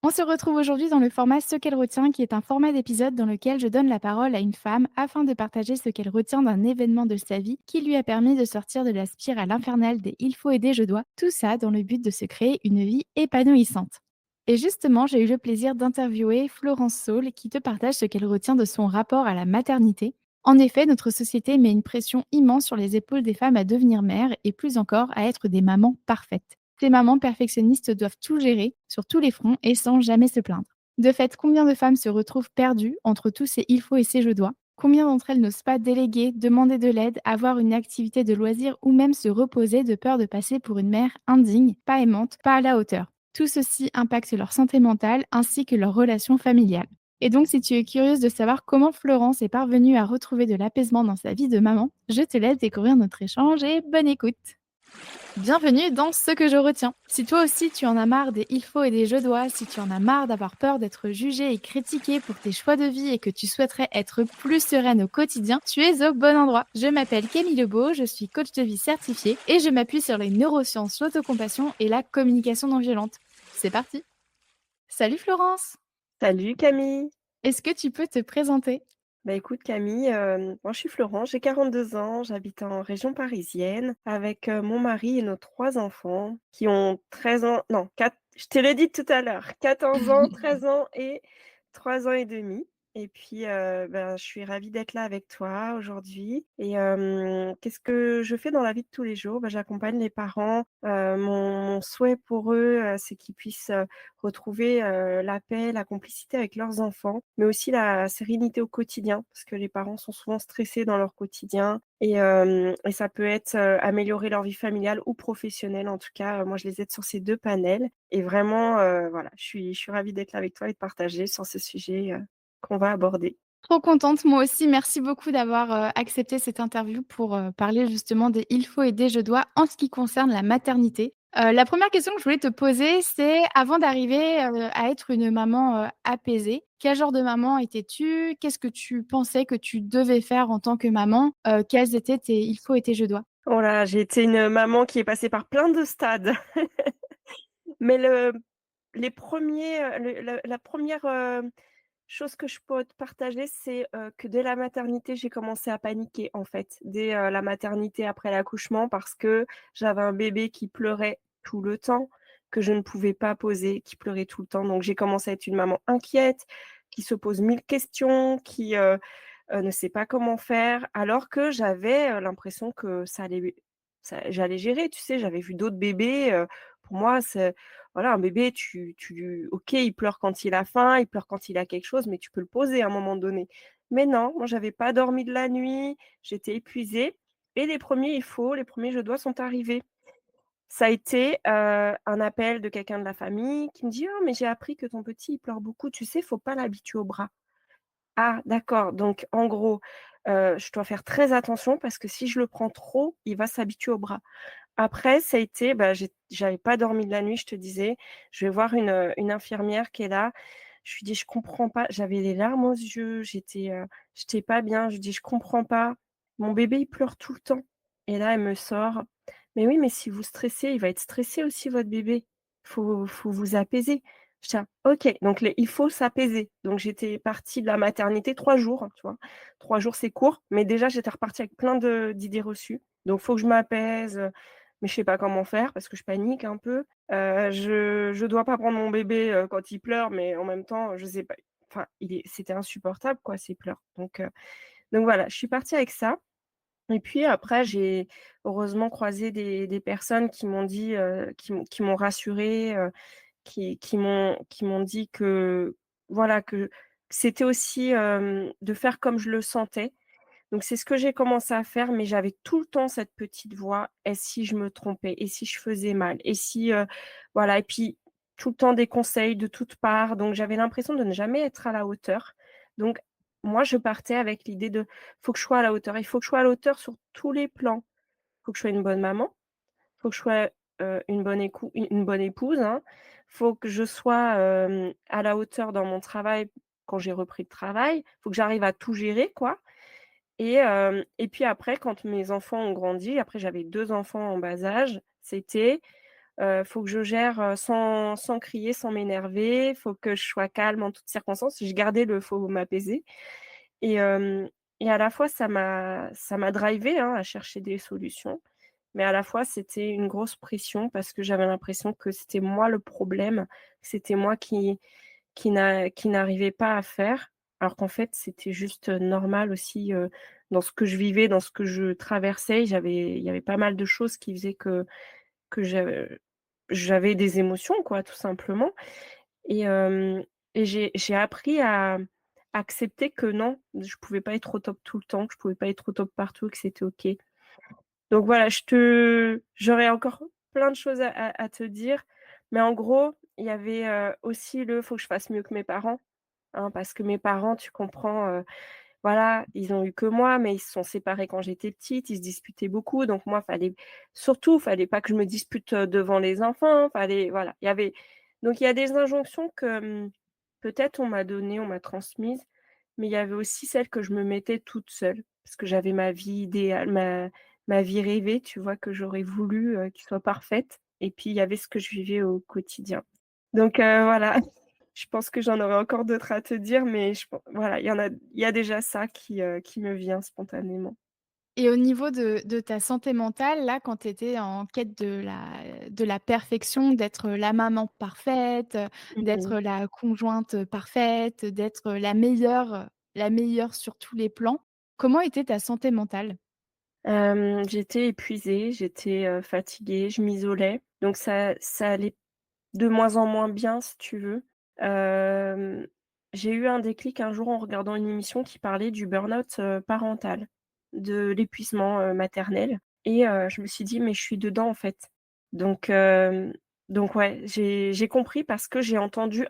On se retrouve aujourd'hui dans le format Ce qu'elle retient, qui est un format d'épisode dans lequel je donne la parole à une femme afin de partager ce qu'elle retient d'un événement de sa vie qui lui a permis de sortir de la spirale infernale des il faut aider, je dois, tout ça dans le but de se créer une vie épanouissante. Et justement, j'ai eu le plaisir d'interviewer Florence Saul qui te partage ce qu'elle retient de son rapport à la maternité. En effet, notre société met une pression immense sur les épaules des femmes à devenir mères et plus encore à être des mamans parfaites. Ces mamans perfectionnistes doivent tout gérer sur tous les fronts et sans jamais se plaindre. De fait, combien de femmes se retrouvent perdues entre tous ces il faut et ces je dois? Combien d'entre elles n'osent pas déléguer, demander de l'aide, avoir une activité de loisir ou même se reposer de peur de passer pour une mère indigne, pas aimante, pas à la hauteur? Tout ceci impacte leur santé mentale ainsi que leurs relations familiales. Et donc, si tu es curieuse de savoir comment Florence est parvenue à retrouver de l'apaisement dans sa vie de maman, je te laisse découvrir notre échange et bonne écoute. Bienvenue dans Ce que je retiens. Si toi aussi tu en as marre des il faut et des je dois, si tu en as marre d'avoir peur d'être jugée et critiquée pour tes choix de vie et que tu souhaiterais être plus sereine au quotidien, tu es au bon endroit. Je m'appelle Camille Lebeau, je suis coach de vie certifiée et je m'appuie sur les neurosciences, l'autocompassion et la communication non violente. C'est parti. Salut Florence. Salut Camille. Est-ce que tu peux te présenter? Bah, écoute Camille, moi je suis Florence, j'ai 42 ans, j'habite en région parisienne avec, mon mari et nos 3 enfants qui ont 13 ans non 4. Je te l'ai dit tout à l'heure, 14 ans, 13 ans et 3 ans et demi. Et puis, ben, je suis ravie d'être là avec toi aujourd'hui et qu'est-ce que je fais dans la vie de tous les jours? Bah, j'accompagne les parents, mon souhait pour eux, c'est qu'ils puissent, retrouver, la paix, la complicité avec leurs enfants, mais aussi la sérénité au quotidien, parce que les parents sont souvent stressés dans leur quotidien et ça peut être, améliorer leur vie familiale ou professionnelle. En tout cas, moi je les aide sur ces 2 panels et vraiment, voilà, je suis ravie d'être là avec toi et de partager sur ce sujet, qu'on va aborder. Trop contente, moi aussi. Merci beaucoup d'avoir, accepté cette interview pour, parler justement des il faut et des je dois en ce qui concerne la maternité. La première question que je voulais te poser, c'est avant d'arriver, à être une maman, apaisée, quel genre de maman étais-tu? Qu'est-ce que tu pensais que tu devais faire en tant que maman? Quels étaient tes il faut et tes je dois? Oh là, j'ai été une maman qui est passée par plein de stades. Mais les premiers, la 1re, chose que je peux te partager, c'est, que dès la maternité, j'ai commencé à paniquer, en fait. Dès, la maternité après l'accouchement parce que j'avais un bébé qui pleurait tout le temps, que je ne pouvais pas poser, qui pleurait tout le temps. Donc j'ai commencé à être une maman inquiète, qui se pose 1000 questions, qui, ne sait pas comment faire, alors que j'avais, l'impression que j'allais gérer, tu sais? J'avais vu d'autres bébés, pour moi, c'est voilà, un bébé, OK, il pleure quand il a faim, il pleure quand il a quelque chose, mais tu peux le poser à un moment donné. Mais non, moi, j'avais pas dormi de la nuit, j'étais épuisée et les premiers je dois sont arrivés. Ça a été, un appel de quelqu'un de la famille qui me dit: «Oh mais j'ai appris que ton petit, il pleure beaucoup, tu sais, faut pas l'habituer au bras». Ah d'accord, donc en gros, je dois faire très attention parce que si je le prends trop, il va s'habituer au bras. Après, ça a été, bah, j'avais pas dormi de la nuit, je te disais. Je vais voir une infirmière qui est là. Je lui dis: «Je comprends pas». J'avais les larmes aux yeux, j'étais pas bien. Je lui dis: «Je comprends pas, mon bébé, il pleure tout le temps». Et là, elle me sort: «Mais oui, mais si vous stressez, il va être stressé aussi votre bébé. Faut vous apaiser». J'étais là: «OK». Donc il faut s'apaiser. Donc j'étais partie de la maternité 3 jours, hein, tu vois? 3 jours, c'est court, mais déjà, j'étais repartie avec plein d'idées reçues. Donc faut que je m'apaise, mais je sais pas comment faire parce que je panique un peu. Je dois pas prendre mon bébé, quand il pleure, mais en même temps, je sais pas, enfin, c'était insupportable quoi ces pleurs. Donc voilà, je suis partie avec ça et puis après j'ai heureusement croisé des personnes qui m'ont dit, qui m'ont rassurée, qui m'ont dit que voilà, que c'était aussi, de faire comme je le sentais. Donc c'est ce que j'ai commencé à faire, mais j'avais tout le temps cette petite voix: «Et si je me trompais? Et si je faisais mal? Et si, voilà et puis tout le temps des conseils de toutes parts, donc j'avais l'impression de ne jamais être à la hauteur. Donc moi, je partais avec l'idée de: «Faut que je sois à la hauteur». Il faut que je sois à la hauteur sur tous les plans. Faut que je sois une bonne maman, faut que je sois, une bonne épouse, hein. Faut que je sois, à la hauteur dans mon travail quand j'ai repris le travail. Faut que j'arrive à tout gérer, quoi. Et puis après quand mes enfants ont grandi, après j'avais 2 enfants en bas âge, c'était, faut que je gère, sans crier, sans m'énerver, faut que je sois calme en toutes circonstances. Je gardais le «faut m'apaiser» et hem et à la fois ça m'a drivée, hein, à chercher des solutions, mais à la fois c'était une grosse pression parce que j'avais l'impression que c'était moi le problème, que c'était moi qui n'arrivait pas à faire, alors qu'en fait, c'était juste, normal aussi, dans ce que je vivais, dans ce que je traversais. Il y avait pas mal de choses qui faisaient que j'avais des émotions quoi, tout simplement et hem et j'ai appris à accepter que non, je pouvais pas être au top tout le temps, que je pouvais pas être au top partout, que c'était OK. Donc voilà, j'aurais encore plein de choses à te dire, mais en gros, il y avait, aussi le faut que je fasse mieux que mes parents. Hein, parce que mes parents, tu comprends, voilà, ils ont eu que moi, mais ils se sont séparés quand j'étais petite, ils se disputaient beaucoup, donc moi, fallait pas que je me dispute, devant les enfants, fallait voilà, il y a des injonctions que, peut-être on m'a transmises, mais il y avait aussi celles que je me mettais toute seule, parce que j'avais ma vie idéale, ma vie rêvée, tu vois? Que j'aurais voulu, qui soit parfaite et puis il y avait ce que je vivais au quotidien. Donc voilà. Je pense que j'en aurais encore d'autres à te dire, mais voilà, il y a déjà ça qui me vient spontanément. Et au niveau de ta santé mentale, là, quand tu étais en quête de la perfection, d'être la maman parfaite, Mmh mh. d'être la conjointe parfaite, d'être la meilleure sur tous les plans, comment était ta santé mentale? J'étais épuisée, j'étais, fatiguée, je m'isolais, donc ça allait de moins en moins bien, si tu veux. Hem, j'ai eu un déclic un jour en regardant une émission qui parlait du burn-out, parental, de l'épuisement, maternel et je me suis dit: «Mais je suis dedans, en fait». Donc ouais, j'ai compris parce que j'ai entendu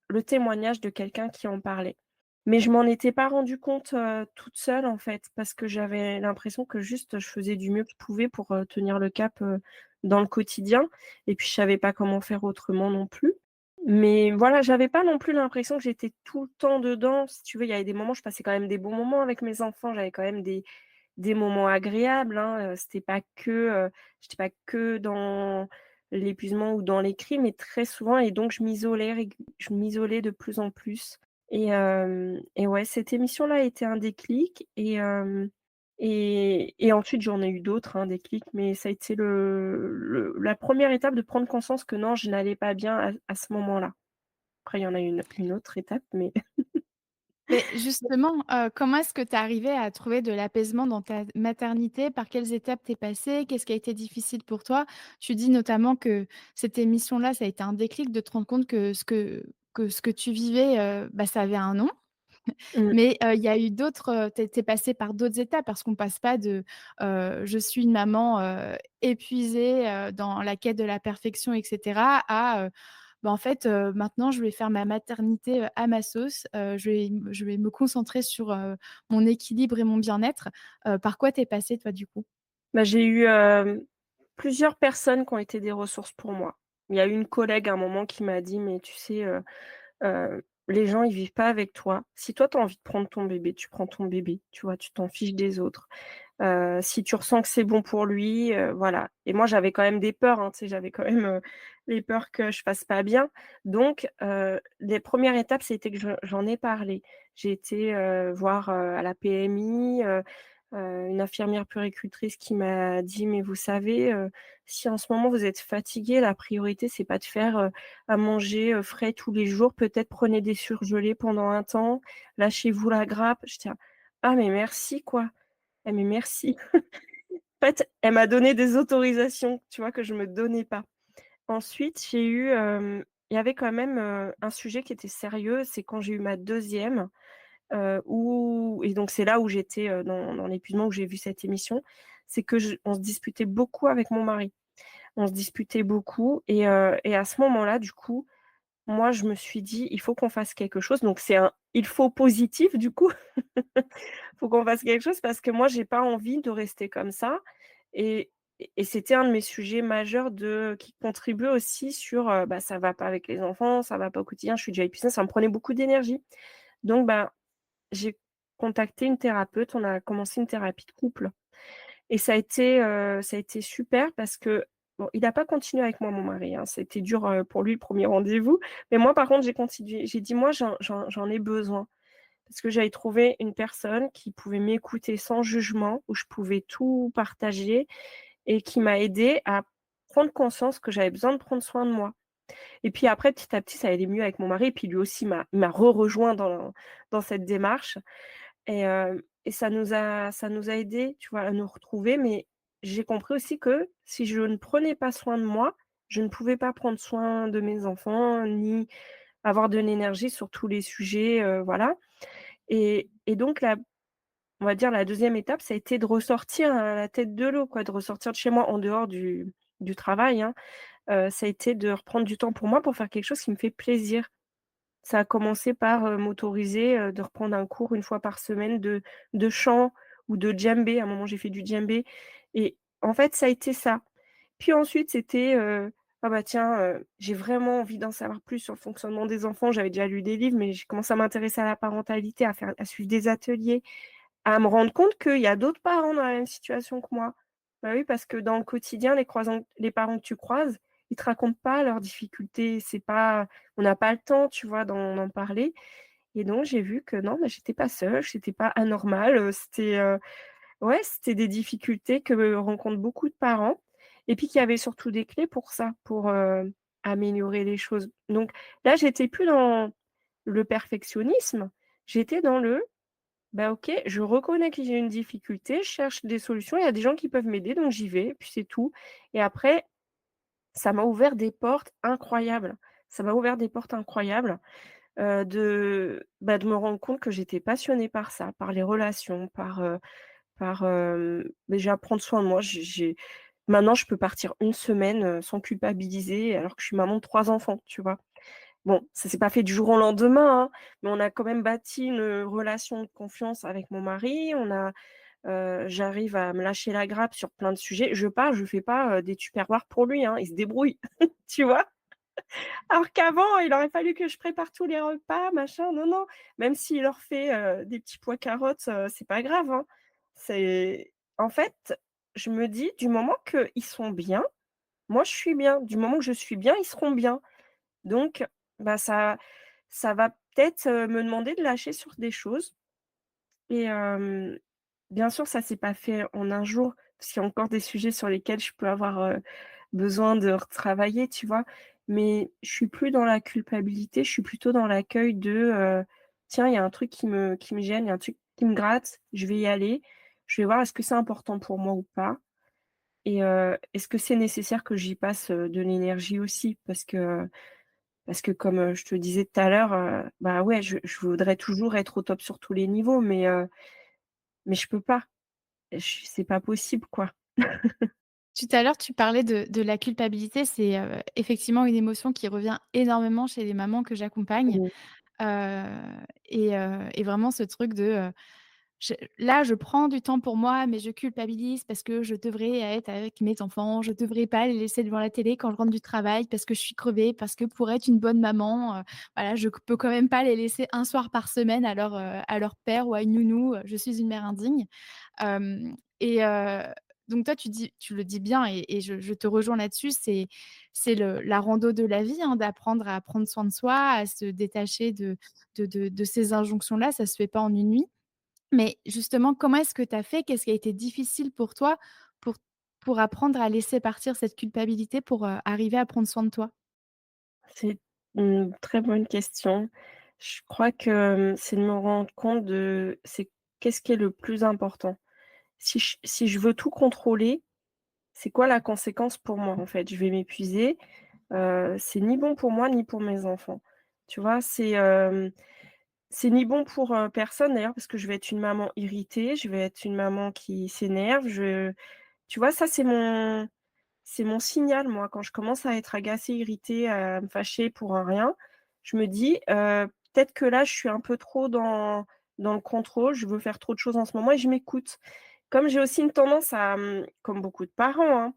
le témoignage de quelqu'un qui en parlait. Mais je m'en étais pas rendu compte, toute seule, en fait, parce que j'avais l'impression que juste je faisais du mieux que je pouvais pour, tenir le cap, dans le quotidien et puis je savais pas comment faire autrement non plus. Mais voilà, j'avais pas non plus l'impression que j'étais tout le temps dedans. Si tu veux, il y avait des moments, je passais quand même des bons moments avec mes enfants, j'avais quand même des moments agréables, hein, j'étais pas que dans l'épuisement ou dans les cris, mais très souvent et donc je m'isolais de plus en plus et ouais, cette émission-là a été un déclic et ensuite j'en ai eu d'autres, hein, déclics, mais ça a été la première étape de prendre conscience que non, je n'allais pas bien à ce moment-là. Après il y en a une autre étape, mais Mais justement, comment est-ce que tu es arrivée à trouver de l'apaisement dans ta maternité? Par quelles étapes tu es passée? Qu'est-ce qui a été difficile pour toi? Tu dis notamment que cette émission-là, ça a été un déclic de te rendre compte que ce que tu vivais, bah, ça avait un nom. mmh, Mais, il y a eu d'autres, tu es passée par d'autres étapes parce qu'on passe pas de, je suis une maman, épuisée, dans la quête de la perfection et cetera à, bah, en fait, maintenant je vais faire ma maternité, à ma sauce, je vais me concentrer sur, mon équilibre et mon bien-être. Par quoi tu es passée toi du coup? bah, j'ai eu, plusieurs personnes qui ont été des ressources pour moi. Il y a eu une collègue à un moment qui m'a dit: «Mais tu sais, les gens ils vivent pas avec toi. Si toi tu as envie de prendre ton bébé, tu prends ton bébé, tu vois? Tu t'en fiches des autres. Si tu ressens que c'est bon pour lui, voilà» et moi j'avais quand même des peurs, hein, tu sais, j'avais quand même, les peurs que je fasse pas bien. Donc les premières étapes, c'était que j'en ai parlé. J'ai été, voir, à la PMI, une infirmière puéricultrice qui m'a dit: «Mais vous savez, si en ce moment vous êtes fatigué, la priorité c'est pas de faire, à manger, frais tous les jours, peut-être prenez des surgelés pendant un temps, lâchez-vous la grappe». J'étais là: «Ah mais merci quoi, ah mais merci». En fait, elle m'a donné des autorisations, tu vois, que je me donnais pas. Ensuite, il y avait quand même, un sujet qui était sérieux, c'est quand j'ai eu ma deuxième. Où et donc c'est là où j'étais, dans l'épuisement, où j'ai vu cette émission. C'est que je on se disputait beaucoup avec mon mari. On se disputait beaucoup et à ce moment-là, du coup, moi, je me suis dit: «Il faut qu'on fasse quelque chose». Donc c'est un «il faut» positif, du coup. Faut qu'on fasse quelque chose parce que moi, j'ai pas envie de rester comme ça et c'était un de mes sujets majeurs qui contribuait aussi sur, bah, ça va pas avec les enfants, ça va pas au quotidien, je suis déjà épuisée, ça me prenait beaucoup d'énergie. Donc bah, j'ai contacté une thérapeute, on a commencé une thérapie de couple et ça a été super parce que Bon, il a pas continué avec moi, mon mari, hein. C'était dur, pour lui le premier rendez-vous. Mais moi, par contre, j'ai continué. J'ai dit: «Moi, j'en ai besoin». Parce que j'avais trouvé une personne qui pouvait m'écouter sans jugement, où je pouvais tout partager et qui m'a aidée à prendre conscience que j'avais besoin de prendre soin de moi. Et puis après, petit à petit, ça allait mieux avec mon mari et puis lui aussi m'a rejoint dans cette démarche et ça nous a aidés, tu vois, à nous retrouver. Mais j'ai compris aussi que si je ne prenais pas soin de moi, je ne pouvais pas prendre soin de mes enfants, ni avoir de l'énergie sur tous les sujets, voilà. Et donc on va dire la deuxième étape, ça a été de ressortir, la tête de l'eau, quoi, de ressortir de chez moi en dehors du travail, hein. Ça a été de reprendre du temps pour moi, pour faire quelque chose qui me fait plaisir. Ça a commencé par, m'autoriser, de reprendre un cours une fois par semaine de chant ou de djembé. À un moment, j'ai fait du djembé et en fait, ça a été ça. Puis ensuite, c'était, «Ah bah tiens, j'ai vraiment envie d'en savoir plus sur le fonctionnement des enfants». J'avais déjà lu des livres, mais j'ai commencé à m'intéresser à la parentalité, à suivre des ateliers, à me rendre compte qu'il y a d'autres parents dans la même situation que moi. Bah oui, parce que dans le quotidien, les parents que tu croises, ils te racontent pas leurs difficultés. C'est pas On n'a pas le temps, tu vois, d'en parler et donc j'ai vu que non, bah, j'étais pas seule, j'étais pas anormale, ouais, c'était des difficultés que rencontrent beaucoup de parents et puis qu'il y avait surtout des clés pour ça, pour, améliorer les choses. Donc là, j'étais plus dans le perfectionnisme, j'étais dans le bah, OK, je reconnais que j'ai une difficulté, je cherche des solutions, il y a des gens qui peuvent m'aider, donc j'y vais, puis c'est tout. Et après, ça m'a ouvert des portes incroyables. Ça m'a ouvert des portes incroyables, de me rendre compte que j'étais passionnée par ça, par les relations, déjà prendre soin de moi. J'ai Maintenant, je peux partir une semaine, sans culpabiliser alors que je suis maman de 3 enfants, tu vois? Bon, ça s'est pas fait du jour au lendemain, hein, mais on a quand même bâti une, relation de confiance avec mon mari. J'arrive à me lâcher la grappe sur plein de sujets. Je fais pas, des tupperwares pour lui, hein, il se débrouille, tu vois? Alors qu'avant, il aurait fallu que je prépare tous les repas, machin. Non, non, même s'il leur fait, des petits pois carottes, c'est pas grave, hein. C'est En fait, je me dis: «Du moment qu'ils sont bien, moi je suis bien. Du moment que je suis bien, ils seront bien». Donc, bah, ça va peut-être, me demander de lâcher sur des choses et bien sûr, ça s'est pas fait en un jour, parce qu'il y a encore des sujets sur lesquels je peux avoir, besoin de retravailler, tu vois? Mais je suis plus dans la culpabilité, je suis plutôt dans l'accueil «Tiens, il y a un truc qui me gêne, il y a un truc qui me gratte, je vais y aller. Je vais voir est-ce que c'est important pour moi ou pas et est-ce que c'est nécessaire que j'y passe, de l'énergie aussi?» Parce que comme, je te disais tout à l'heure, bah, ouais, je voudrais toujours être au top sur tous les niveaux, mais je peux pas. C'est pas possible, quoi. Tout à l'heure, tu parlais de la culpabilité. C'est, effectivement une émotion qui revient énormément chez les mamans que j'accompagne, Mmh. heu et vraiment ce truc de, je prends du temps pour moi, mais je culpabilise parce que je devrais être avec mes enfants, je devrais pas les laisser devant la télé quand je rentre du travail parce que je suis crevée, parce que pour être une bonne maman, voilà, je peux quand même pas les laisser un soir par semaine à leur père ou à une nounou, je suis une mère indigne. Hem et donc toi, tu le dis bien et je te rejoins là-dessus, c'est la rando de la vie, hein, d'apprendre à prendre soin de soi, à se détacher de ces injonctions-là, ça se fait pas en une nuit. Mais justement, comment est-ce que tu as fait? Qu'est-ce qui a été difficile pour toi pour pour apprendre à laisser partir cette culpabilité pour, arriver à prendre soin de toi? C'est une très bonne question. Je crois que, c'est de me rendre compte de c'est qu'est-ce qui est le plus important? Si je veux tout contrôler, c'est quoi la conséquence pour moi, en fait? Je vais m'épuiser, c'est ni bon pour moi, ni pour mes enfants. Tu vois? C'est ni bon pour, personne d'ailleurs parce que je vais être une maman irritée, je vais être une maman qui s'énerve, tu vois? Ça, c'est mon signal, moi, quand je commence à être agacée, irritée, à me fâcher pour un rien, je me dis, «Peut-être que là, je suis un peu trop dans le contrôle, je veux faire trop de choses en ce moment» et je m'écoute. Comme j'ai aussi une tendance à, comme beaucoup de parents, hein,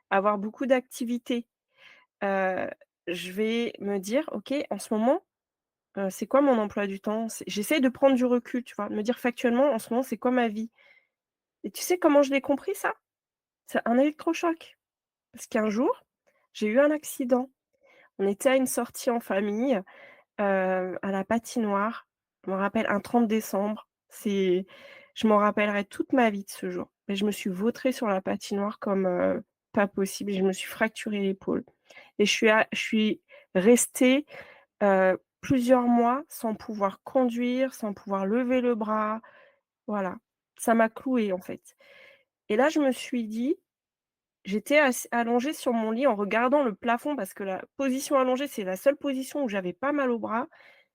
avoir beaucoup d'activités, heu, je vais me dire: «OK, en ce moment, c'est quoi mon emploi du temps?» J'essaie de prendre du recul, tu vois? De me dire factuellement: «En ce moment, c'est quoi ma vie?» Et tu sais comment je l'ai compris ça? C'est un électrochoc. Parce qu'un jour, j'ai eu un accident. On était à une sortie en famille, à la patinoire. Je me rappelle un 30 décembre. Je m'en rappellerai toute ma vie de ce jour. Et je me suis vautrée sur la patinoire comme, pas possible. Je me suis fracturé l'épaule et je suis restée, plusieurs mois sans pouvoir conduire, sans pouvoir lever le bras. Voilà, ça m'a clouée, en fait. Et là, je me suis dit j'étais allongée sur mon lit en regardant le plafond parce que la position allongée, c'est la seule position où j'avais pas mal au bras.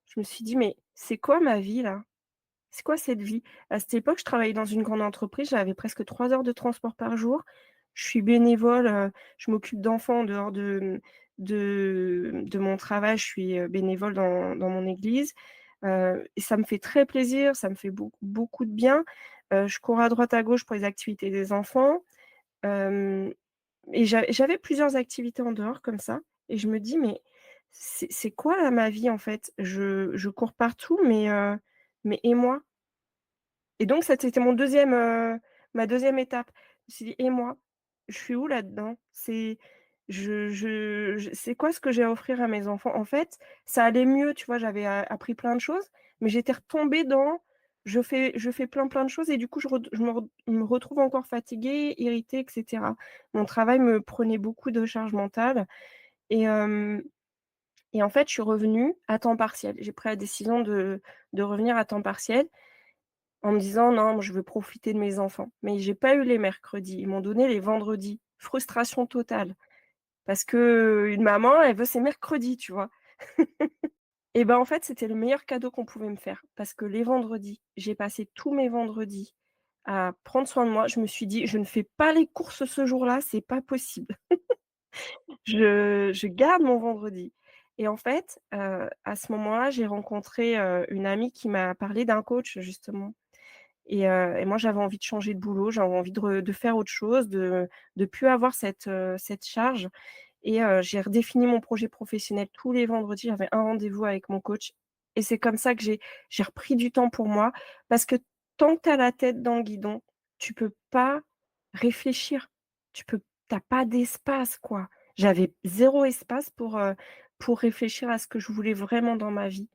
Je me suis dit: «Mais c'est quoi ma vie là? C'est quoi cette vie?» À cette époque, je travaillais dans une grande entreprise, j'avais presque 3 heures de transport par jour. Je suis bénévole, je m'occupe d'enfants en dehors de mon travail, je suis, bénévole dans mon église, et ça me fait très plaisir, ça me fait beaucoup de bien. Je cours à droite à gauche pour les activités des enfants. Hem Et j'avais plusieurs activités en dehors comme ça et je me dis: «Mais c'est quoi là ma vie en fait? Je cours partout mais et moi?» Et donc ça c'était ma deuxième étape. Je me suis dit: «Et moi? Je suis où là-dedans? C'est quoi ce que j'ai à offrir à mes enfants?» En fait, ça allait mieux, tu vois? J'avais appris plein de choses, mais j'étais retombée dans je fais plein de choses et du coup je me retrouve encore fatiguée, irritée et cetera. Mon travail me prenait beaucoup de charge mentale et hem et en fait, je suis revenue à temps partiel. J'ai pris la décision de revenir à temps partiel en me disant: «Non, moi je veux profiter de mes enfants». Mais j'ai pas eu les mercredis, ils m'ont donné les vendredis. Frustration totale parce qu'une maman, elle veut ses mercredis, tu vois? Et ben, en fait, c'était le meilleur cadeau qu'on pouvait me faire parce que les vendredis, j'ai passé tous mes vendredis à prendre soin de moi. Je me suis dit: «Je ne fais pas les courses ce jour-là, c'est pas possible. Je garde mon vendredi». Et en fait, à ce moment-là, j'ai rencontré, une amie qui m'a parlé d'un coach justement. Et moi, j'avais envie de changer de boulot, j'avais envie de faire autre chose, de plus avoir cette charge et j'ai redéfini mon projet professionnel tous les vendredis. J'avais un rendez-vous avec mon coach et c'est comme ça que j'ai repris du temps pour moi parce que tant que tu as la tête dans le guidon, tu peux pas réfléchir. Tu as pas d'espace, quoi. J'avais zéro espace pour réfléchir à ce que je voulais vraiment dans ma vie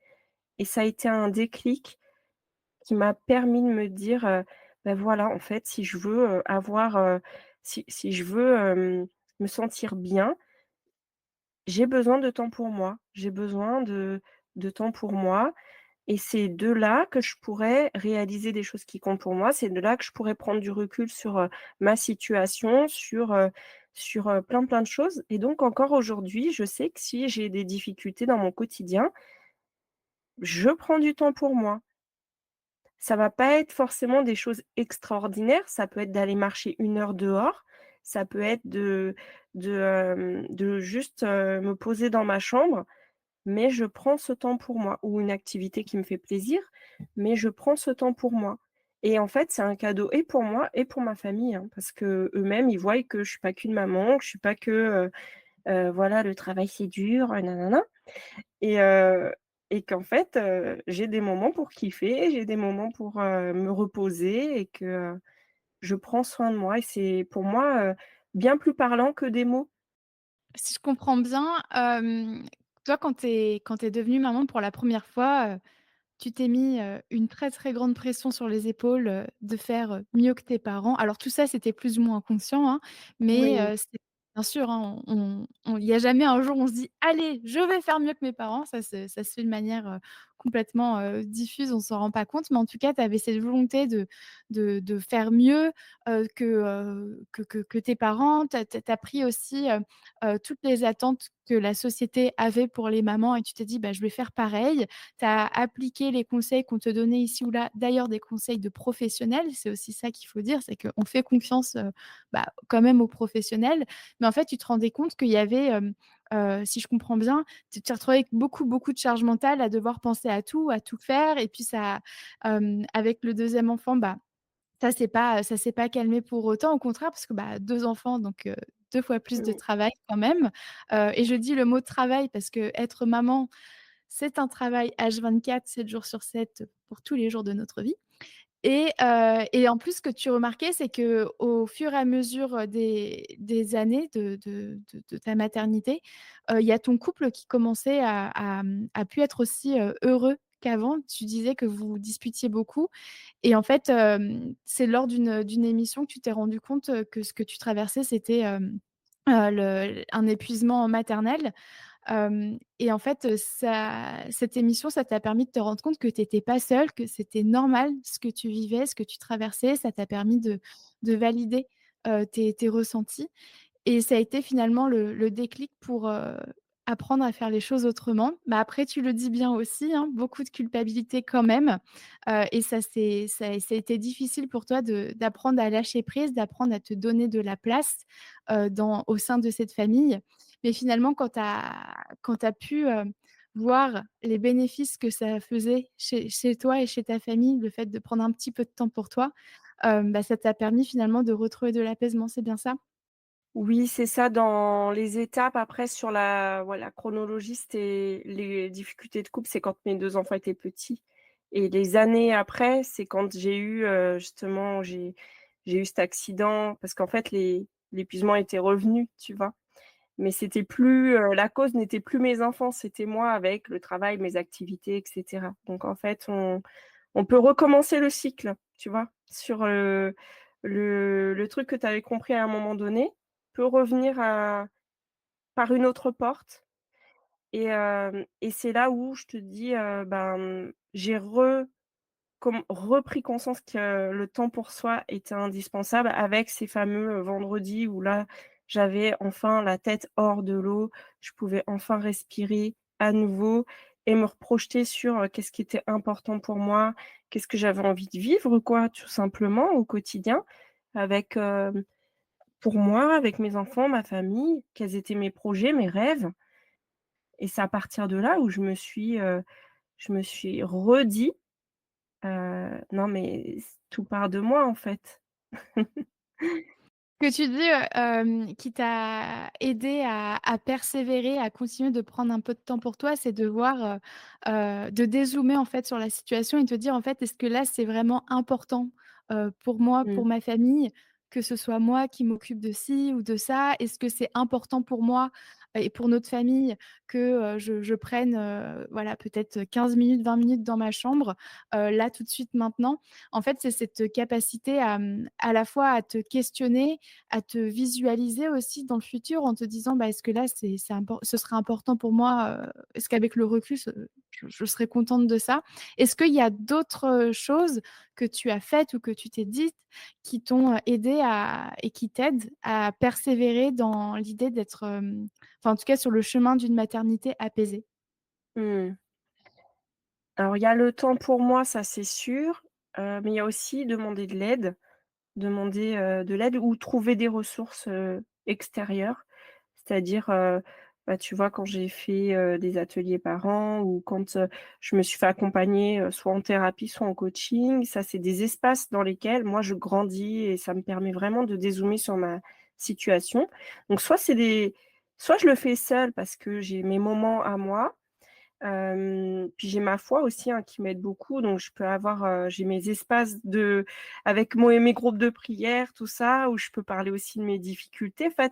et ça a été un déclic qui m'a permis de me dire, bah, voilà, en fait, si je veux, si je veux, me sentir bien, j'ai besoin de temps pour moi. J'ai besoin de temps pour moi et c'est de là que je pourrais réaliser des choses qui comptent pour moi. C'est de là que je pourrais prendre du recul sur, ma situation, sur plein de choses et donc encore aujourd'hui, je sais que si j'ai des difficultés dans mon quotidien, je prends du temps pour moi. Ça va pas être forcément des choses extraordinaires, ça peut être d'aller marcher 1 heure dehors, ça peut être de juste, me poser dans ma chambre, mais je prends ce temps pour moi ou une activité qui me fait plaisir, mais je prends ce temps pour moi et en fait, c'est un cadeau et pour moi et pour ma famille, hein, parce qu'eux-mêmes, ils voient que je suis pas qu'une maman, que je suis pas que, voilà, le travail c'est dur, nin et et qu'en fait, j'ai des moments pour kiffer, j'ai des moments pour, me reposer et que, je prends soin de moi et c'est pour moi, bien plus parlant que des mots. Si je comprends bien, toi, quand tu es devenue maman pour la première fois, tu t'es mis, une très, très grande pression sur les épaules, de faire, mieux que tes parents. Alors tout ça, c'était plus ou moins inconscient, hein, mais Oui, c'est bien sûr, hein, il y a jamais un jour où on se dit: «Allez, je vais faire mieux que mes parents». Ça se fait de manière, complètement, diffuse, on s'en rend pas compte, mais en tout cas, tu avais cette volonté de faire mieux, que tes parents. Tu as pris aussi, toutes les attentes que la société avait pour les mamans et tu t'es dit: «Bah, je vais faire pareil». Tu as appliqué les conseils qu'on te donnait ici ou là, d'ailleurs des conseils de professionnels, c'est aussi ça qu'il faut dire, c'est qu'on fait confiance, bah, quand même aux professionnels. Mais en fait, tu te rendais compte qu'il y avait, si je comprends bien, tu t'es retrouvée avec beaucoup, beaucoup de charge mentale à devoir penser à tout faire et puis ça, avec le deuxième enfant, bah, ça s'est pas calmé pour autant, au contraire, parce que, bah, 2 enfants donc 2 fois plus de oui, travail quand même, et je dis le mot travail parce qu'être maman, c'est un travail H24, 7 jours sur 7, pour tous les jours de notre vie Et en plus, ce que tu remarquais, c'est qu'au fur et à mesure, des années de ta maternité, il y a ton couple qui commençait à plus être aussi, heureux qu'avant. Tu disais que vous vous disputiez beaucoup et en fait, c'est lors d'une émission que tu t'es rendu compte, que ce que tu traversais, c'était, le un épuisement maternel. Et en fait, cette émission, ça t'a permis de te rendre compte que tu étais pas seule, que c'était normal ce que tu vivais, ce que tu traversais. Ça t'a permis de valider, tes ressentis et ça a été finalement le déclic pour, apprendre à faire les choses autrement. Bah, après tu le dis bien aussi, hein, beaucoup de culpabilité quand même, et ça a été difficile pour toi d'apprendre à lâcher prise, d'apprendre à te donner de la place, dans au sein de cette famille. Mais finalement quand tu as pu, voir les bénéfices que ça faisait chez toi et chez ta famille, le fait de prendre un petit peu de temps pour toi, bah, ça t'a permis finalement de retrouver de l'apaisement, c'est bien ça? Oui, c'est ça, dans les étapes après sur la voilà, chronologie, c'était les difficultés de couple, c'est quand mes 2 enfants étaient petits et les années après, c'est quand j'ai eu, justement, j'ai eu cet accident parce qu'en fait l'épuisement était revenu, tu vois? Mais c'était plus, la cause n'était plus mes enfants, c'était moi avec le travail, mes activités et cetera. Donc en fait, on peut recommencer le cycle, tu vois? Sur, le truc que tu avais compris à un moment donné, peut revenir à par une autre porte et c'est là où je te dis, ben, j'ai repris conscience que le temps pour soi était indispensable avec ces fameux, vendredis où là, j'avais enfin la tête hors de l'eau. Je pouvais enfin respirer à nouveau et me reprojeter sur, qu'est-ce qui était important pour moi, qu'est-ce que j'avais envie de vivre quoi, tout simplement au quotidien avec, pour moi, avec mes enfants, ma famille, quels étaient mes projets, mes rêves et c'est à partir de là où je me suis redit non mais tout part de moi, en fait. Que tu dis, qui t'a aidé à persévérer, à continuer de prendre un peu de temps pour toi, c'est de voir, de dézoomer, en fait, sur la situation et te dire: «En fait, est-ce que là, c'est vraiment important, pour moi, Mmh. pour ma famille, que ce soit moi qui m'occupe de ci ou de ça? Est-ce que c'est important pour moi et pour notre famille que, je prenne, voilà, peut-être 15 minutes, 20 minutes dans ma chambre, là, tout de suite, maintenant?» En fait, c'est cette capacité à la fois à te questionner, à te visualiser aussi dans le futur en te disant: «Bah, est-ce que là, ce serait important pour moi, est-ce qu'avec le recul, je serais contente de ça?» Est-ce qu'il y a d'autres, choses que tu as faites ou que tu t'es dites qui t'ont, aidé à et qui t'aident à persévérer dans l'idée d'être, enfin, en tout cas, sur le chemin d'une maternité apaisée? Mmh. Alors il y a le temps pour moi, ça c'est sûr, mais il y a aussi demander de l'aide. Demander, de l'aide ou trouver des ressources, extérieures. C'est-à-dire, bah, tu vois, quand j'ai fait, des ateliers parents ou quand, je me suis fait accompagner, soit en thérapie, soit en coaching, ça, c'est des espaces dans lesquels moi je grandis et ça me permet vraiment de dézoomer sur ma situation. Donc soit je le fais seule parce que j'ai mes moments à moi. Puis j'ai ma foi aussi, hein, qui m'aide beaucoup, donc je peux avoir, j'ai mes espaces avec mes groupes de prière, tout ça, où je peux parler aussi de mes difficultés. En fait,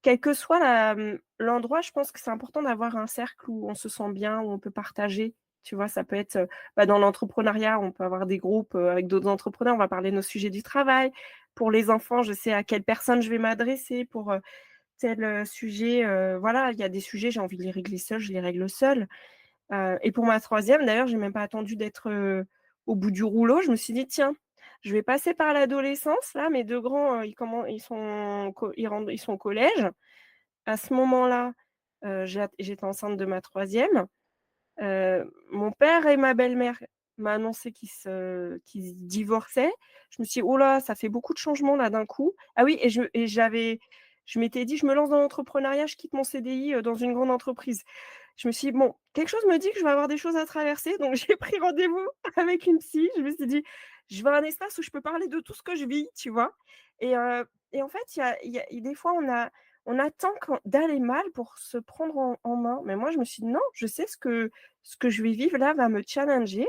quel que soit l'endroit, je pense que c'est important d'avoir un cercle où on se sent bien, où on peut partager. Tu vois? Ça peut être, bah, dans l'entrepreneuriat, on peut avoir des groupes, avec d'autres entrepreneurs, on va parler de nos sujets du travail. Pour les enfants, je sais à quelle personne je vais m'adresser pour, tel, sujet, voilà, il y a des sujets, j'ai envie de les régler seule, je les règle seule. Et pour ma troisième, d'ailleurs, j'ai même pas attendu d'être, au bout du rouleau. Je me suis dit: «Tiens, je vais passer par l'adolescence, là, mes 2 grands, ils sont au collège». À ce moment-là, j'étais enceinte de ma troisième. Mon père et ma belle-mère m'a annoncé qu'ils se divorçaient. Je me suis dit: «Oh là, ça fait beaucoup de changements là d'un coup». Ah oui je m'étais dit: «Je me lance dans l'entrepreneuriat, je quitte mon CDI, dans une grande entreprise». Je me suis dit: «Bon, quelque chose me dit que je vais avoir des choses à traverser», donc j'ai pris rendez-vous avec une psy. Je me suis dit: «Je veux un espace où je peux parler de tout ce que je vis», tu vois? Et en fait, des fois, on attend d'aller mal pour se prendre en main. Mais moi, je me suis dit: «Non, je sais ce que je vais vivre là va me challenger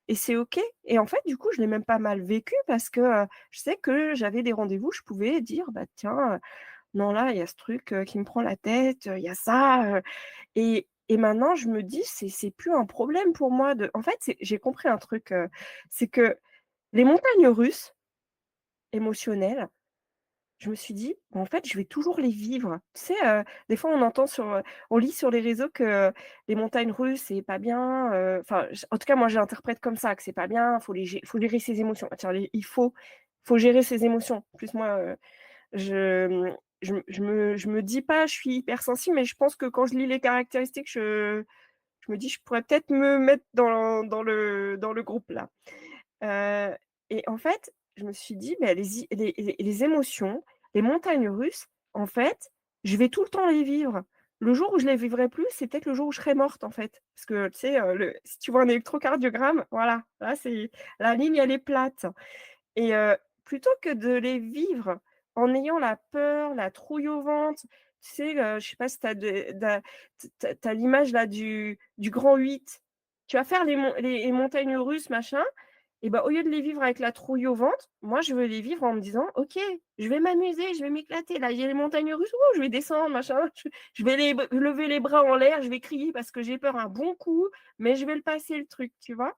et c'est OK et en fait, du coup, je l'ai même pas mal vécu parce que, je sais que j'avais des rendez-vous, je pouvais dire: «Bah, tiens, non, là, il y a ce truc, qui me prend la tête, il y a ça», et maintenant je me dis: «C'est plus un problème pour moi de» en fait, j'ai compris un truc, c'est que les montagnes russes émotionnelles, je me suis dit: «Bah, en fait, je vais toujours les vivre». Tu sais, des fois on lit sur les réseaux que les montagnes russes, c'est pas bien, enfin, en tout cas, moi, je l'interprète comme ça, que c'est pas bien, faut gérer ses émotions. Tiens, il faut gérer ses émotions. En plus, moi, je, je me dis pas: «Je suis hypersensible», mais je pense que quand je lis les caractéristiques, je me dis: «Je pourrais peut-être me mettre dans le groupe là». Heu et en fait, je me suis dit: «Bah, les émotions, les montagnes russes, en fait, je vais tout le temps les vivre. Le jour où je les vivrai plus, c'est peut-être le jour où je serai morte, en fait». Parce que tu sais, si tu vois un électrocardiogramme, voilà, là, c'est la ligne, elle est plate et plutôt que de les vivre en ayant la peur, la trouille au ventre, tu sais, je sais pas si tu as l'image là du grand 8. Tu vas faire les montagnes russes, machin et bah, au lieu de les vivre avec la trouille au ventre, moi, je veux les vivre en me disant: «OK, je vais m'amuser, je vais m'éclater. Là, il y a les montagnes russes, ouh, je vais descendre, machin, je vais lever les bras en l'air, je vais crier parce que j'ai peur un bon coup, mais je vais le passer le truc», tu vois?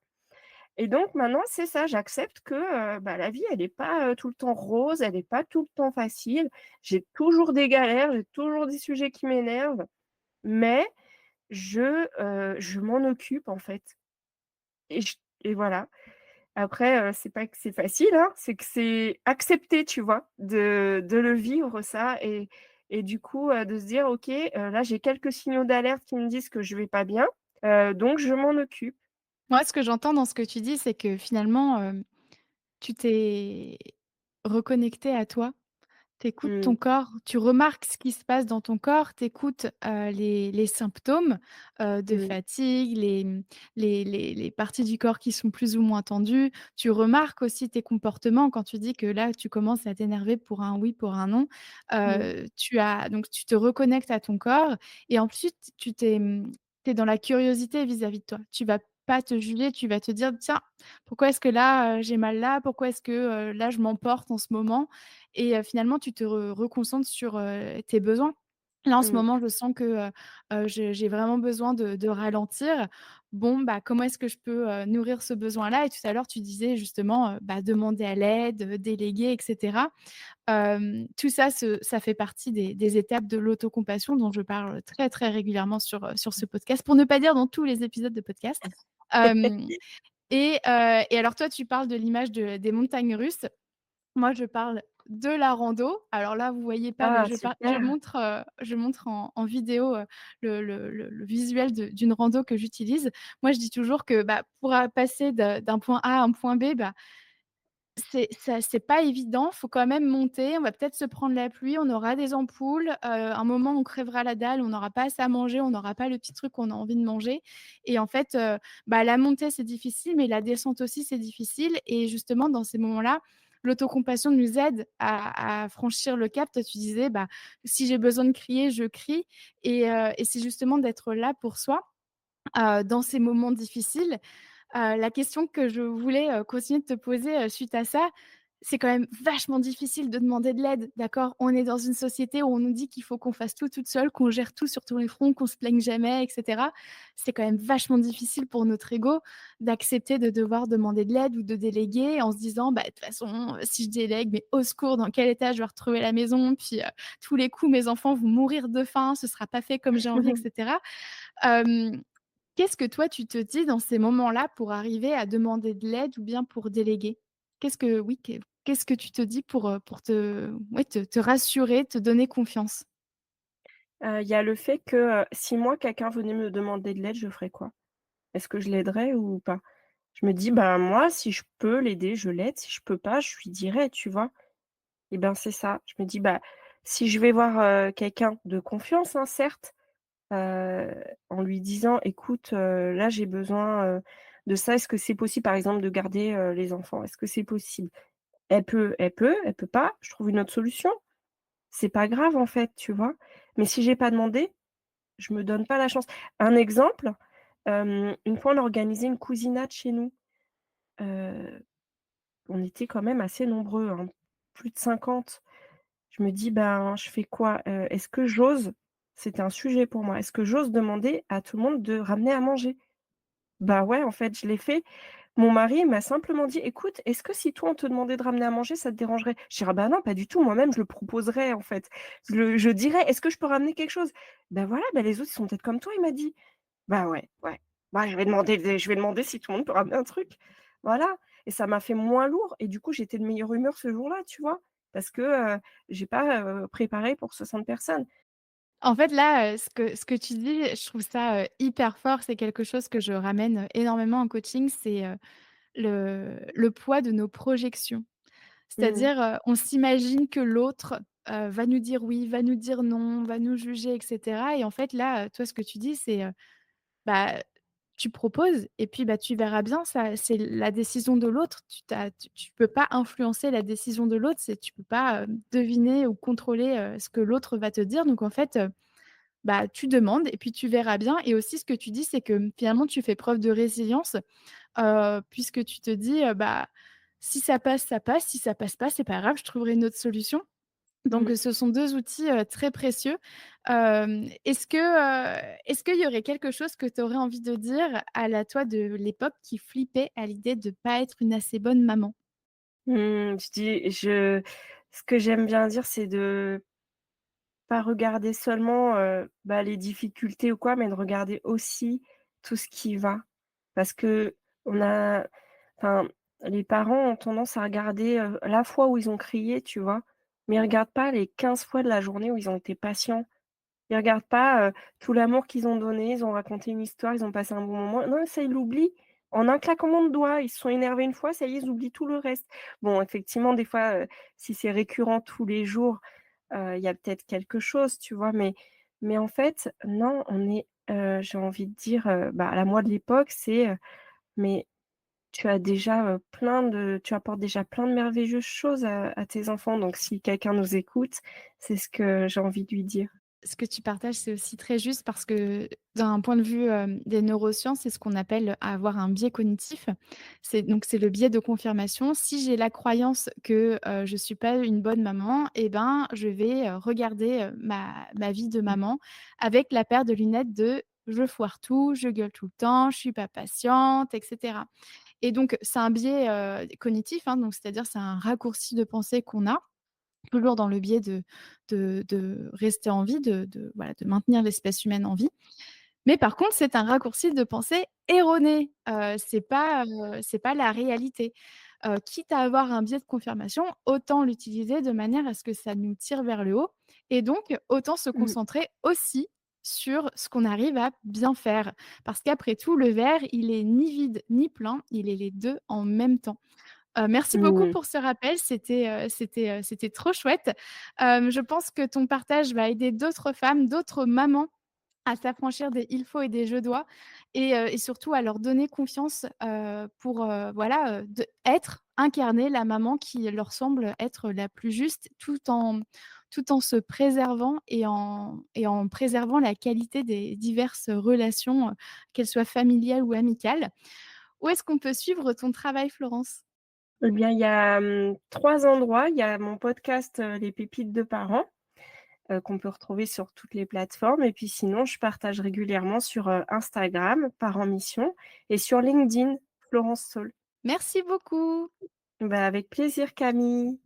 Et donc maintenant, c'est ça, j'accepte que, bah, la vie, elle est pas, tout le temps rose, elle est pas tout le temps facile. J'ai toujours des galères, j'ai toujours des sujets qui m'énervent, mais je m'en occupe, en fait et voilà. Après, c'est pas que c'est facile, hein, c'est que c'est accepter, tu vois? De le vivre ça et du coup, de se dire: «OK, là, j'ai quelques signaux d'alerte qui me disent que je vais pas bien, donc je m'en occupe». Moi, ce que j'entends dans ce que tu dis, c'est que finalement, tu t'es reconnecté à toi. Tu écoutes Mmh. ton corps, tu remarques ce qui se passe dans ton corps, tu écoutes, les symptômes, de Mmh. fatigue, les parties du corps qui sont plus ou moins tendues. Tu remarques aussi tes comportements quand tu dis que là, tu commences à t'énerver pour un oui, pour un non. Mmh. Tu te reconnectes à ton corps et ensuite tu es dans la curiosité vis-à-vis de toi. Tu vas pas te juger, tu vas te dire: «Tiens, pourquoi est-ce que là, j'ai mal là? Pourquoi est-ce que, là, je m'emporte en ce moment?» et finalement tu te reconcentres sur, tes besoins. Là, en ce Mmh. moment, je sens que, j'ai vraiment besoin de ralentir. Bon, bah, comment est-ce que je peux, nourrir ce besoin-là? Et tout à l'heure, tu disais justement, bah, demander à l'aide, déléguer et cetera. Tout ça, ça fait partie des étapes de l'autocompassion dont je parle très, très régulièrement sur ce podcast, pour ne pas dire dans tous les épisodes de podcast. Hem et alors toi, tu parles de l'image des montagnes russes. Moi, je parle de la rando. Alors là, vous voyez pas, mais Ah je super! montre en vidéo, le visuel d'une rando que j'utilise. Moi, je dis toujours que, bah, pour passer d'un point A à un point B, bah, c'est pas évident, faut quand même monter, on va peut-être se prendre la pluie, on aura des ampoules, un moment on crèvera la dalle, on n'aura pas assez à manger, on n'aura pas le petit truc qu'on a envie de manger et en fait, bah, la montée c'est difficile, mais la descente aussi c'est difficile et justement dans ces moments-là, l'autocompassion nous aide à franchir le cap. Toi tu disais: «Bah, si j'ai besoin de crier, je crie» et c'est justement d'être là pour soi, dans ces moments difficiles. La question que je voulais, continuer de te poser, suite à ça, c'est quand même vachement difficile de demander de l'aide, d'accord? On est dans une société où on nous dit qu'il faut qu'on fasse tout toute seule, qu'on gère tout sur tous les fronts, qu'on se plaigne jamais et cetera. C'est quand même vachement difficile pour notre ego d'accepter de devoir demander de l'aide ou de déléguer en se disant: «Bah, de toute façon, si je délègue, mais au secours, dans quel état je vais retrouver la maison? Puis, tous les coups, mes enfants vont mourir de faim, ce sera pas fait comme j'ai envie» et cetera. Hem Qu'est-ce que toi, tu te dis dans ces moments-là pour arriver à demander de l'aide ou bien pour déléguer? Qu'est-ce que tu te dis pour te ouais, te rassurer, te donner confiance? Il y a le fait que, si moi quelqu'un venait me demander de l'aide, je ferais quoi? Est-ce que je l'aiderais ou pas? Je me dis: «Bah, moi, si je peux l'aider, je l'aide, si je peux pas, je lui dirai», tu vois? Et ben, c'est ça. Je me dis: «Bah, si je vais voir, quelqu'un de confiance, hein, certes, en lui disant: "Écoute, là, j'ai besoin, de ça, est-ce que c'est possible, par exemple, de garder, les enfants? Est-ce que c'est possible?" Elle peut pas, je trouve une autre solution. C'est pas grave, en fait, tu vois? Mais si j'ai pas demandé, je me donne pas la chance. Un exemple, une fois, on a organisé une cousinade chez nous heu, on était quand même assez nombreux, hein, plus de 50. Je me dis: «Ben, je fais quoi? Est-ce que j'ose?» C'était un sujet pour moi. «Est-ce que j'ose demander à tout le monde de ramener à manger?» Bah, ouais, en fait, je l'ai fait. Mon mari m'a simplement dit: «Écoute, est-ce que si toi on te demandait de ramener à manger, ça te dérangerait?» Je dis: «Ah bah non, pas du tout, moi-même je le proposerais en fait. Je dirais: "Est-ce que je peux ramener quelque chose?" Bah voilà, bah les autres ils sont peut-être comme toi», il m'a dit. Bah ouais, ouais. Bah je vais demander si tout le monde peut ramener un truc. Voilà, et ça m'a fait moins lourd et du coup j'étais de meilleure humeur ce jour-là, tu vois? Parce que, j'ai pas, préparé pour 60 personnes. En fait, là, ce que tu dis, je trouve ça, hyper fort. C'est quelque chose que je ramène, énormément en coaching, c'est, le poids de nos projections. Mmh. C'est-à-dire, on s'imagine que l'autre, va nous dire oui, va nous dire non, va nous juger et cetera et en fait, là, toi, ce que tu dis, c'est, bah, tu proposes et puis, bah, tu verras bien, ça c'est la décision de l'autre. Tu peux pas influencer la décision de l'autre, tu peux pas, deviner ou contrôler, ce que l'autre va te dire donc en fait, bah, tu demandes et puis tu verras bien et aussi ce que tu dis, c'est que, finalement, tu fais preuve de résilience, puisque tu te dis, «Bah, si ça passe, ça passe, si ça passe pas, c'est pas grave, je trouverai une autre solution». Donc Mmh. ce sont 2 outils, très précieux. Est-ce qu'il y aurait quelque chose que tu aurais envie de dire à la toi de l'époque qui flippait à l'idée de pas être une assez bonne maman? Ce que j'aime bien dire, c'est de pas regarder seulement, bah, les difficultés ou quoi, mais de regarder aussi tout ce qui va. Parce qu'on a enfin, les parents ont tendance à regarder, la fois où ils ont crié, tu vois? Mais ils regardent pas les 15 fois de la journée où ils ont été patients. Ils regardent pas, tout l'amour qu'ils ont donné, ils ont raconté une histoire, ils ont passé un bon moment. Non, ça, ils l'oublient. En un claquement de doigts, ils se sont énervés une fois, ça y est, ils oublient tout le reste. Bon, effectivement, des fois, si c'est récurrent tous les jours, il y a peut-être quelque chose, tu vois? Mais en fait, non, j'ai envie de dire, bah, à la moi de l'époque, c'est, mais tu apportes déjà plein de merveilleuses choses à tes enfants, donc si quelqu'un nous écoute, c'est ce que j'ai envie de lui dire. Ce que tu partages, c'est aussi très juste parce que d'un point de vue, des neurosciences, c'est ce qu'on appelle avoir un biais cognitif. C'est le biais de confirmation. Si j'ai la croyance que, je suis pas une bonne maman et ben, je vais, regarder, ma vie de Mmh. maman avec la paire de lunettes de: «Je foire tout, je gueule tout le temps, je suis pas patiente» et cetera et donc c'est un biais, cognitif, hein, donc c'est-à-dire c'est un raccourci de pensée qu'on a toujours dans le biais de rester en vie, voilà, de maintenir l'espèce humaine en vie. Mais par contre, c'est un raccourci de pensée erroné, c'est pas la réalité. Quitte à avoir un biais de confirmation, autant l'utiliser de manière à ce que ça nous tire vers le haut et donc autant se Mmh. concentrer aussi sur ce qu'on arrive à bien faire. Parce qu'après tout, le verre, il est ni vide ni plein, il est les 2 en même temps. Merci beaucoup Mmh. pour ce rappel, c'était trop chouette. Je pense que ton partage va aider d'autres femmes, d'autres mamans à s'affranchir des «il faut» et des «je dois» et surtout à leur donner confiance, pour, voilà, incarner la maman qui leur semble être la plus juste, tout en se préservant et en préservant la qualité des diverses relations, qu'elles soient familiales ou amicales. Où est-ce qu'on peut suivre ton travail, Florence? Eh bien, il y a, 3 endroits. Il y a mon podcast, Les pépites de parents, qu'on peut retrouver sur toutes les plateformes et puis sinon je partage régulièrement sur, Instagram, Parents Mission et sur LinkedIn, Florence Saul. Merci beaucoup. Bah, avec plaisir Camille.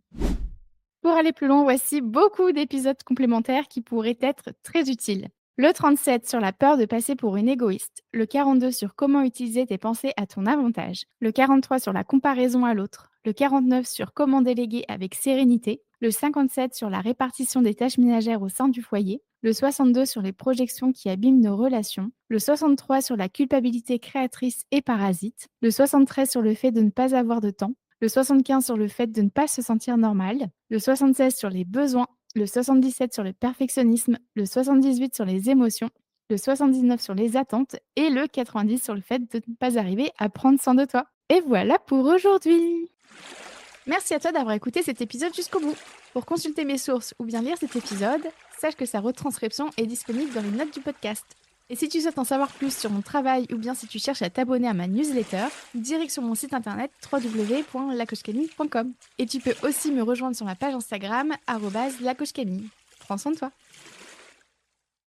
Pour aller plus loin, voici beaucoup d'épisodes complémentaires qui pourraient être très utiles. Le 37 sur la peur de passer pour une égoïste, le 42 sur comment utiliser tes pensées à ton avantage, le 43 sur la comparaison à l'autre, le 49 sur comment déléguer avec sérénité, le 57 sur la répartition des tâches ménagères au sein du foyer, le 62 sur les projections qui abîment nos relations, le 63 sur la culpabilité créatrice et parasite, le 73 sur le fait de ne pas avoir de temps, le 75 sur le fait de ne pas se sentir normal, le 76 sur les besoins, le 77 sur le perfectionnisme, le 78 sur les émotions, le 79 sur les attentes et le 90 sur le fait de ne pas arriver à prendre soin de toi. Et voilà pour aujourd'hui. Merci à toi d'avoir écouté cet épisode jusqu'au bout. Pour consulter mes sources ou bien lire cet épisode, sache que sa retranscription est disponible dans les notes du podcast. Et si tu souhaites en savoir plus sur mon travail ou bien si tu cherches à t'abonner à ma newsletter, direct sur mon site internet www.lacoachcamille.com. Et tu peux aussi me rejoindre sur ma page Instagram, @lacoachcamille. Prends soin de toi.